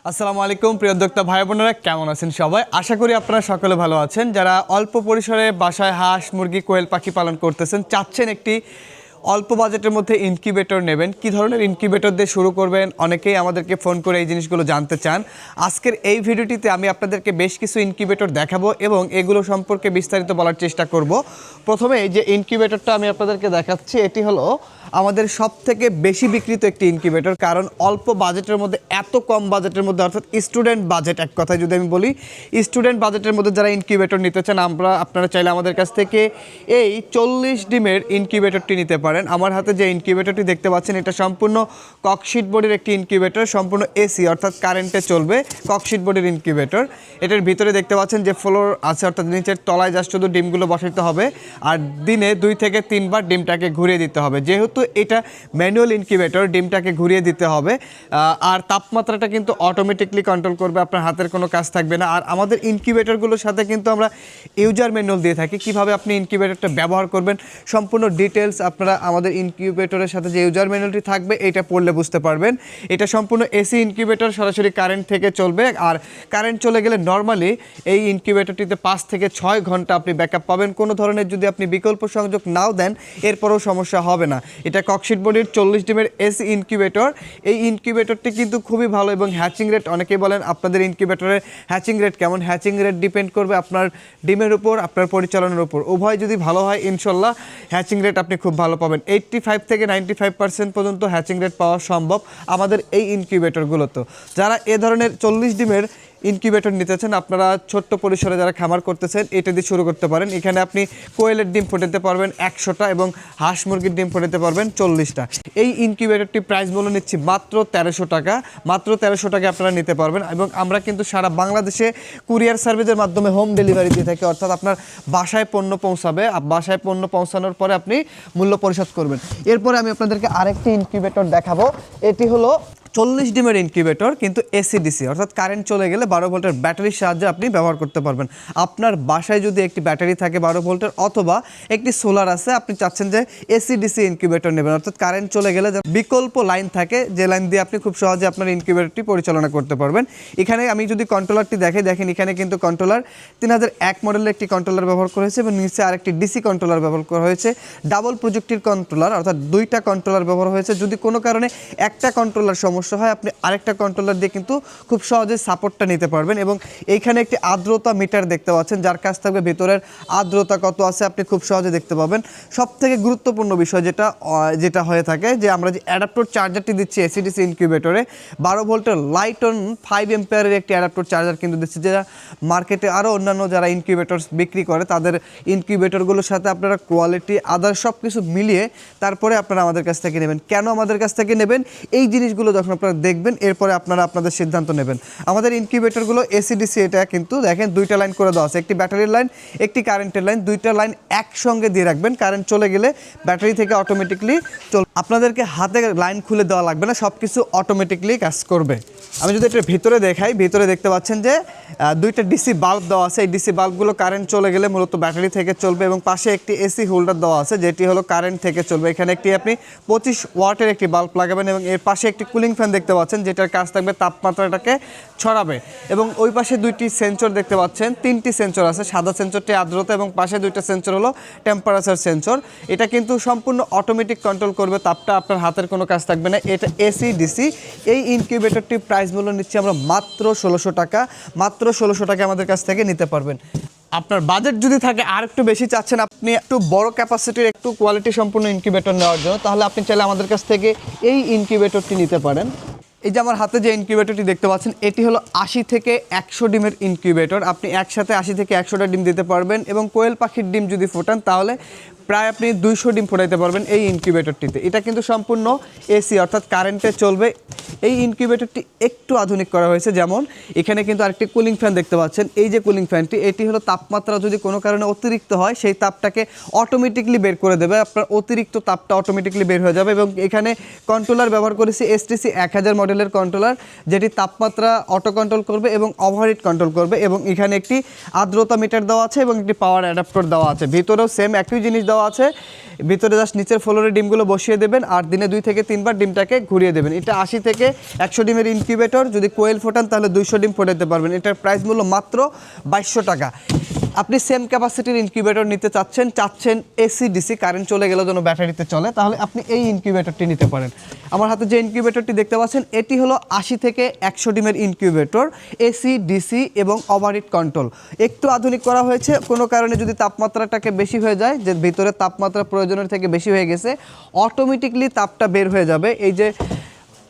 আসসালামু আলাইকুম প্রিয় উদ্যোক্তা ভাই বোনেরা, কেমন আছেন সবাই? আশা করি আপনারা সকলে ভালো আছেন। যারা অল্প পরিসরে বাসায় হাঁস মুরগি কোয়েল পাখি পালন করতেছেন, চাচ্ছেন একটি অল্প বাজেটের মধ্যে ইনকিউবেটর নেবেন, কি ধরনের ইনকিউবেটর দিয়ে শুরু করবেন, অনেকেই আমাদেরকে ফোন করে এই জিনিসগুলো জানতে চান। আজকের এই ভিডিওটিতে আমি আপনাদেরকে বেশ কিছু ইনকিউবেটর দেখাবো এবং এগুলো সম্পর্কে বিস্তারিত বলার চেষ্টা করব। প্রথমে যে ইনকিউবেটরটা আমি আপনাদেরকে দেখাচ্ছি, এটি হলো আমাদের সব থেকে বেশি বিক্রিত একটি ইনকিউবেটর। কারণ অল্প বাজেটের মধ্যে, এত কম বাজেটের মধ্যে, অর্থাৎ স্টুডেন্ট বাজেট, এক কথায় যদি আমি বলি স্টুডেন্ট বাজেটের মধ্যে যারা ইনকিউবেটর নিতে চান, আপনারা চাইলে আমাদের কাছ থেকে এই 40 ডিমের ইনকিউবেটরটি নিতে পারেন। আমার হাতে যে ইনকিউবেটরটি দেখতে পাচ্ছেন, এটা সম্পূর্ণ ককশিট বোর্ডের একটি ইনকিউবেটর, সম্পূর্ণ এসি অর্থাৎ কারেন্টে চলবে ককশিট বোর্ডের ইনকিউবেটর। এটার ভিতরে দেখতে পাচ্ছেন যে ফ্লোর আছে, অর্থাৎ নিচের তলায় জাস্ট শুধু ডিমগুলো বসাইতে হবে আর দিনে 2 থেকে 3 বার ডিমটাকে ঘুরিয়ে দিতে হবে। যেহেতু এটা ম্যানুয়াল ইনকিউবেটর, ডিমটাকে ঘুরিয়ে দিতে হবে। আর তাপমাত্রাটা কিন্তু অটোমেটিকলি কন্ট্রোল করবে, আপনার হাতের কোনো কাজ থাকবে না। আর আমাদের ইনকিউবেটরগুলোর সাথে কিন্তু আমরা ইউজার ম্যানুয়াল দিয়ে থাকি, কিভাবে আপনি ইনকিউবেটরটা ব্যবহার করবেন সম্পূর্ণ ডিটেলস আপনারা আমাদের ইনকিউবেটরের সাথে যে ইউজার ম্যানুয়ালটি থাকবে এটা পড়লে বুঝতে পারবেন। এটা সম্পূর্ণ এসি ইনকিউবেটর, সরাসরি কারেন্ট থেকে চলবে। আর কারেন্ট চলে গেলে নর্মালি এই ইনকিউবেটরটিতে 5 থেকে 6 ঘন্টা আপনি ব্যাকআপ পাবেন। কোনো ধরনের যদি আপনি বিকল্প সংযোগ নাও দেন, এরপরও সমস্যা হবে না। এটা ককশিট বোর্ডের 40 ডিমের এসি ইনকিউবেটর। এই ইনকিউবেটরটি কিন্তু খুবই ভালো এবং হ্যাচিং রেট, অনেকেই বলেন আপনাদের ইনকিউবেটরের হ্যাচিং রেট কেমন। হ্যাচিং রেট ডিপেন্ড করবে আপনার ডিমের উপর, আপনার পরিচালনার উপর। উভয় যদি ভালো হয়, ইনশাল্লাহ হ্যাচিং রেট আপনি খুব ভালো পাবেন। 85 থেকে 95% পর্যন্ত হ্যাচিং রেট পাওয়া সম্ভব আমাদের এই ইনকিউবেটরগুলোতে। যারা এ ধরনের 40 ডিমের ইনকিউবেটর নিতে চান, আপনারা ছোট্ট পরিসরে যারা খামার করতেছেন, এটা দিয়ে শুরু করতে পারেন। এখানে আপনি কোয়েলের ডিম ফোটাতে পারবেন 100টা এবং হাঁস মুরগির ডিম ফোটাতে পারবেন 40টা। এই ইনকিউবেটরটি প্রাইস বলে নিচ্ছি মাত্র 1300 টাকা। মাত্র 1300 টাকা আপনারা নিতে পারবেন। এবং আমরা কিন্তু সারা বাংলাদেশে কুরিয়ার সার্ভিসের মাধ্যমে হোম ডেলিভারি দিয়ে থাকি, অর্থাৎ আপনার বাসায় পণ্য পৌঁছাবে। বাসায় পণ্য পৌঁছানোর পরে আপনি মূল্য পরিশোধ করবেন। এরপরে আমি আপনাদেরকে আরেকটি ইনকিউবেটর দেখাবো। এটি হলো 40 ডিমের ইনকিউবেটর, কিন্তু এসিডিসি অর্থাৎ কারেন্ট চলে গেলে 12 ভোল্টের ব্যাটারির সাহায্যে আপনি ব্যবহার করতে পারবেন। আপনার বাসায় যদি একটি ব্যাটারি থাকে 12 ভোল্টের, অথবা একটি সোলার আছে, আপনি চাচ্ছেন যে এসিডিসি ইনকিউবেটর নেবেন, অর্থাৎ কারেন্ট চলে গেলে বিকল্প লাইন থাকে, যে লাইন দিয়ে আপনি খুব সহজে আপনার ইনকিউবেটরটি পরিচালনা করতে পারবেন। এখানে আমি যদি কন্ট্রোলারটি দেখেন, এখানে কিন্তু কন্ট্রোলার 3001 মডেলের একটি কন্ট্রোলার ব্যবহার করা হয়েছে এবং নিচে আরেকটি ডিসি কন্ট্রোলার ব্যবহার করা হয়েছে। ডাবল প্রযুক্তির কন্ট্রোলার, অর্থাৎ 2টা কন্ট্রোলার ব্যবহার হয়েছে। যদি কোনো কারণে একটা কন্ট্রোলার সমস্যা হয়, আপনি আরেকটা কন্ট্রোলার দিয়ে কিন্তু খুব সহজে সাপোর্টটা নিতে পারবেন। এবং এইখানে একটি আর্দ্রতা মিটার দেখতে পাচ্ছেন, যার কাছ থাকবে ভিতরের আর্দ্রতা কত আছে আপনি খুব সহজে দেখতে পাবেন। সবথেকে গুরুত্বপূর্ণ বিষয় যেটা হয়ে থাকে, যে আমরা যে অ্যাডাপ্টর চার্জারটি দিচ্ছি এসিডিসি ইনকিউবেটরে, 12 ভোল্টের লাইটন 5 এম্পিয়ারের একটি অ্যাডাপ্টর চার্জার কিন্তু দিচ্ছি, যেটা মার্কেটে আরও অন্যান্য যারা ইনকিউবেটর বিক্রি করে তাদের ইনকিউবেটরগুলোর সাথে আপনারা কোয়ালিটি আদার সব কিছু মিলিয়ে তারপরে আপনারা আমাদের কাছ থেকে নেবেন। কেন আমাদের কাছ থেকে নেবেন, এই জিনিসগুলো যখন আপনারা দেখবেন, এরপরে আপনারা আপনাদের সিদ্ধান্ত নেবেন। আমাদের ইনকিউবেটরগুলো এসিডিসি, এটা কিন্তু দেখেন 2টা লাইন করে দেওয়া আছে, একটি ব্যাটারির লাইন, একটি কারেন্টের লাইন। 2টা লাইন একসঙ্গে দিয়ে রাখবেন, কারেন্ট চলে গেলে ব্যাটারি থেকে অটোমেটিকলি আপনাদেরকে হাতে লাইন খুলে দেওয়া লাগবে না, সব কিছু অটোমেটিকলি কাজ করবে। আমি যদি এটা ভিতরে দেখাই, ভিতরে দেখতে পাচ্ছেন যে 2টা ডিসি বাল্ব দেওয়া আছে। এই ডিসি বাল্বগুলো কারেন্ট চলে গেলে মূলত ব্যাটারি থেকে চলবে এবং পাশে একটি এসি হোল্ডার দেওয়া আছে, যেটি হলো কারেন্ট থেকে চলবে। এখানে একটি আপনি 25 ওয়াটের একটি বাল্ব লাগাবেন এবং এর পাশে একটি কুলিং ফ্যান দেখতে পাচ্ছেন, যেটার কাজ থাকবে তাপমাত্রাটাকে ছড়াবে। এবং ওই পাশে 2টি সেন্সর দেখতে পাচ্ছেন, 3টি সেন্সর আছে। সাদা সেন্সরটি আর্দ্রতা এবং পাশে 2টা সেন্সর হলো টেম্পারেচার সেন্সর। এটা কিন্তু সম্পূর্ণ অটোমেটিক কন্ট্রোল করবে তাপটা, আপনার হাতের কোনো কাজ থাকবে না। এটা এসি ডিসি। এই ইনকিউবেটরটি প্রাইস মূল্য নিচ্ছি আমরা মাত্র 1600 টাকা। মাত্র 1600 টাকা আমাদের কাছ থেকে নিতে পারবেন। আপনার বাজেট যদি থাকে আর একটু বেশি, চাচ্ছেন আপনি একটু বড় ক্যাপাসিটির একটু কোয়ালিটি সম্পূর্ণ ইনকিউবেটর নেওয়ার জন্য, তাহলে আপনি চাইলে আমাদের কাছ থেকে এই ইনকিউবেটরটি নিতে পারেন। এই যে আমার হাতে যে ইনকিউবেটরটি দেখতে পাচ্ছেন, এটি হলো 80 থেকে 100 ডিমের ইনকিউবেটর। আপনি একসাথে 80 থেকে 100টা ডিম দিতে পারবেন এবং কোয়েল পাখির ডিম যদি ফোটান, তাহলে প্রায় আপনি 200 ডিম ফোটাইতে পারবেন এই ইনকিউবেটরটিতে। এটা কিন্তু সম্পূর্ণ এসি অর্থাৎ কারেন্টে চলবে। এই ইনকিউবেটরটি একটু আধুনিক করা হয়েছে, যেমন এখানে কিন্তু আরেকটি কুলিং ফ্যান দেখতে পাচ্ছেন। এই যে কুলিং ফ্যানটি, এটি হলো তাপমাত্রা যদি কোনো কারণে অতিরিক্ত হয়, সেই তাপটাকে অটোমেটিকলি বের করে দেবে, আপনার অতিরিক্ত তাপটা অটোমেটিকলি বের হয়ে যাবে। এবং এখানে কন্ট্রোলার ব্যবহার করেছি এসটিসি 1000 মডেলের কন্ট্রোলার, যেটি তাপমাত্রা অটো কন্ট্রোল করবে এবং ওভারহিট কন্ট্রোল করবে। এবং এখানে একটি আর্দ্রতা মিটার দেওয়া আছে এবং একটি পাওয়ার অ্যাডাপ্টার দেওয়া আছে। ভিতরেও সেম একই জিনিস দেওয়া আছে, ভিতরে জাস্ট নিচের ফ্লোরে ডিমগুলো বসিয়ে দেবেন আর দিনে 2 থেকে 3 বার ডিমটাকে ঘুরিয়ে দেবেন। এটা 80 থেকে 100 ডিমের ইনকিউবেটর, যদি কোয়েল ফোটান তাহলে 200 ডিম ফোটাতে পারবেন। এটার প্রাইস মূল্য মাত্র 2200 টাকা। আপনি সেম ক্যাপাসিটির ইনকিউবেটর নিতে চাচ্ছেন এসি ডিসি, কারেন্ট চলে গেলে যেন ব্যাটারিতে চলে, তাহলে আপনি এই ইনকিউবেটরটি নিতে পারেন। আমার হাতে যে ইনকিউবেটরটি দেখতে পাচ্ছেন এটি হলো 80 থেকে 100 ডিমের ইনকিউবেটর, এসি ডিসি এবং ওভারহিট কন্ট্রোল। একটু আধুনিক করা হয়েছে, কোনো কারণে যদি তাপমাত্রাটাকে বেশি হয়ে যায়, যে ভিতরে তাপমাত্রা প্রয়োজনের থেকে বেশি হয়ে গেছে, অটোমেটিকলি তাপটা বের হয়ে যাবে।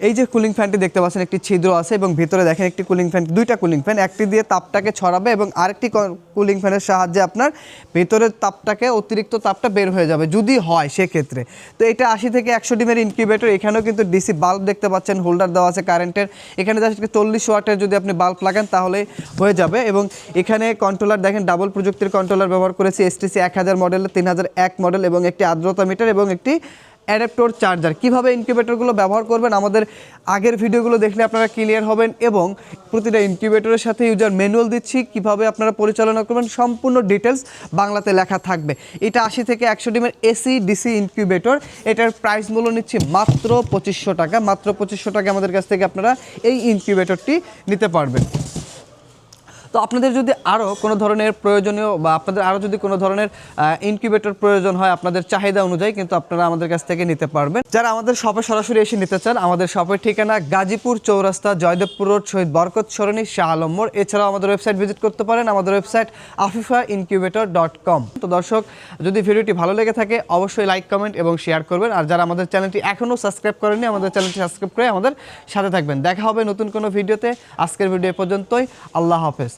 এই যে কুলিং ফ্যানটি দেখতে পাচ্ছেন একটি ছিদ্র আছে এবং ভিতরে দেখেন একটি কুলিং ফ্যান, 2টা কুলিং ফ্যান, একটি দিয়ে তাপটাকে ছড়াবে এবং আরেকটি কুলিং ফ্যানের সাহায্যে আপনার ভিতরের তাপটাকে, অতিরিক্ত তাপটা বের হয়ে যাবে যদি হয় সেক্ষেত্রে। তো এটা 80 থেকে 100 ডিমের ইনকিউবেটর। এখানেও কিন্তু ডিসি বাল্ব দেখতে পাচ্ছেন, হোল্ডার দেওয়া আছে কারেন্টের। এখানে জাস্ট 40 ওয়াটের যদি আপনি বাল্ব লাগান তাহলে হয়ে যাবে। এবং এখানে কন্ট্রোলার দেখেন ডাবল প্রযুক্তির কন্ট্রোলার ব্যবহার করেছি, STC 1000 মডেলের, 3001 মডেল এবং একটি আর্দ্রতা মিটার এবং একটি অ্যাডাপ্টর চার্জার। কিভাবে ইনকিউবেটরগুলো ব্যবহার করবেন আমাদের আগের ভিডিওগুলো দেখলে আপনারা ক্লিয়ার হবেন, এবং প্রতিটা ইনকিউবেটরের সাথে ইউজার ম্যানুয়াল দিচ্ছি, কিভাবে আপনারা পরিচালনা করবেন সম্পূর্ণ ডিটেলস বাংলাতে লেখা থাকবে। এটা 80 থেকে 100 ডিমের এসি ডিসি ইনকিউবেটর। এটার প্রাইস মূল্য নিচ্ছি মাত্র 2500 টাকা। মাত্র 2500 টাকা আমাদের কাছ থেকে আপনারা এই ইনকিউবেটরটি নিতে পারবেন। তো আপনাদের যদি আরও কোনো ধরনের প্রয়োজনীয় বা আপনাদের আরও যদি কোনো ধরনের ইনকিউবেটর প্রয়োজন হয় আপনাদের চাহিদা অনুযায়ী, কিন্তু আপনারা আমাদের কাছ থেকে নিতে পারবেন। যারা আমাদের শপে সরাসরি এসে নিতে চান, আমাদের শপের ঠিকানা গাজীপুর চৌরাস্তা, জয়দেবপুর রোড, শহীদ বরকত সরণি, শাহ আলম মোড়। এছাড়াও আমাদের ওয়েবসাইট ভিজিট করতে পারেন, আমাদের ওয়েবসাইট afifaincubator.com। তো দর্শক, যদি ভিডিওটি ভালো লেগে থাকে অবশ্যই লাইক, কমেন্ট এবং শেয়ার করবেন। আর যারা আমাদের চ্যানেলটি এখনও সাবস্ক্রাইব করেননি, আমাদের চ্যানেলটি সাবস্ক্রাইব করে আমাদের সাথে থাকবেন। দেখা হবে নতুন কোনো ভিডিওতে। আজকের ভিডিও পর্যন্তই। আল্লাহ হাফেজ।